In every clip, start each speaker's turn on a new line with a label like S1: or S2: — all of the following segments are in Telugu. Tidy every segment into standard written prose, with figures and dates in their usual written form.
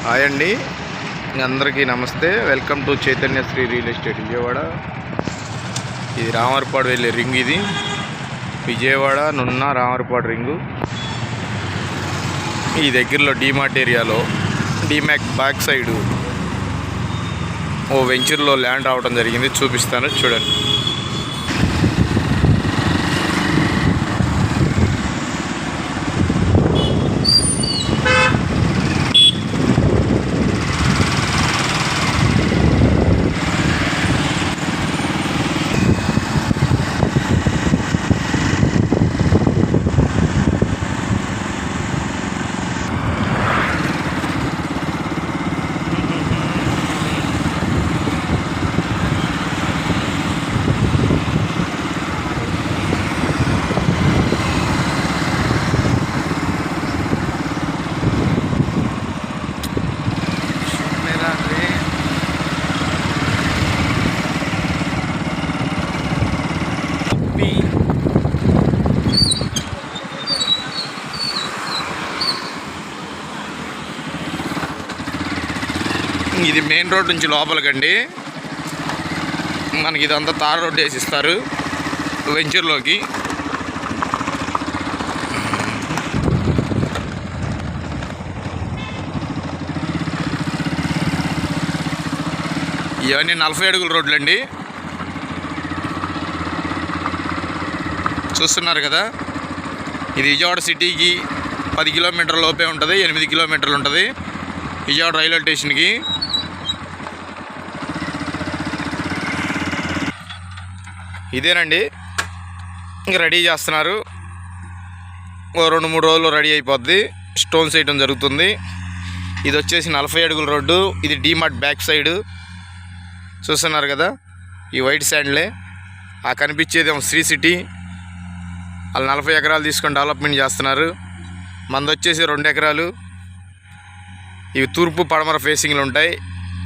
S1: హాయ్ అండి, అందరికీ నమస్తే. Welcome to Chaitanya Sri real estate Vijayawada. ఇది రామర్పాడు వెళ్ళే రింగ్. ఇది విజయవాడ నున్న రామర్పాడు రింగు. ఈ దగ్గరలో డీమార్ట్ ఏరియాలో డీమార్ట్ బ్యాక్ సైడు ఓ వెంచర్లో ల్యాండ్ రావడం జరిగింది. చూపిస్తాను, చూడండి. ఇది మెయిన్ రోడ్ నుంచి లోపలికండి. మనకి ఇదంతా తార్ రోడ్ వేసి ఇస్తారు వెంచర్లోకి. ఇవన్నీ 40 అడుగుల రోడ్లు అండి. చూస్తున్నారు కదా, ఇది విజయవాడ సిటీకి 10 కిలోమీటర్ల లోపే ఉంటుంది. 8 కిలోమీటర్లు ఉంటుంది విజయవాడ రైల్వే స్టేషన్కి. ఇదేనండి, ఇంకా రెడీ చేస్తున్నారు. 2-3 రోజుల్లో రెడీ అయిపోద్ది. స్టోన్స్ వేయడం జరుగుతుంది. ఇది వచ్చేసి 40 అడుగుల రోడ్డు. ఇది డీమార్ట్ బ్యాక్ సైడ్ చూస్తున్నారు కదా, ఈ వైట్ శాండ్లే. ఆ కనిపించేది శ్రీ సిటీ. వాళ్ళు 40 ఎకరాలు తీసుకొని డెవలప్మెంట్ చేస్తున్నారు. మనది వచ్చేసి 2 ఎకరాలు. ఇవి తూర్పు పడమర ఫేసింగ్లు ఉంటాయి.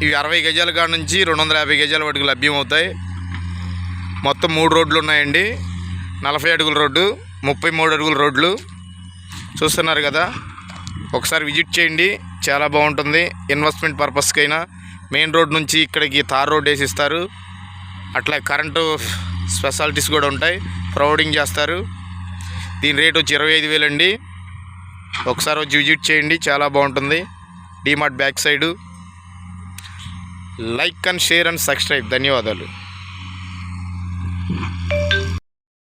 S1: ఇవి 60 గజాల కాడ నుంచి 250 గజాల వరకు లభ్యమవుతాయి. మొత్తం 3 రోడ్లు ఉన్నాయండి. 40 అడుగుల రోడ్డు, 33 అడుగుల రోడ్లు చూస్తున్నారు కదా. ఒకసారి విజిట్ చేయండి, చాలా బాగుంటుంది. ఇన్వెస్ట్మెంట్ పర్పస్కైనా మెయిన్ రోడ్ నుంచి ఇక్కడికి తార్ రోడ్ వేసి ఇస్తారు. అట్లా కరెంటు స్పెషాలిటీస్ కూడా ఉంటాయి, ప్రొవైడింగ్ చేస్తారు. దీని రేట్ వచ్చి 25,000 అండి. ఒకసారి వచ్చి విజిట్ చేయండి, చాలా బాగుంటుంది. DMart back side. Like and share and subscribe. ధన్యవాదాలు.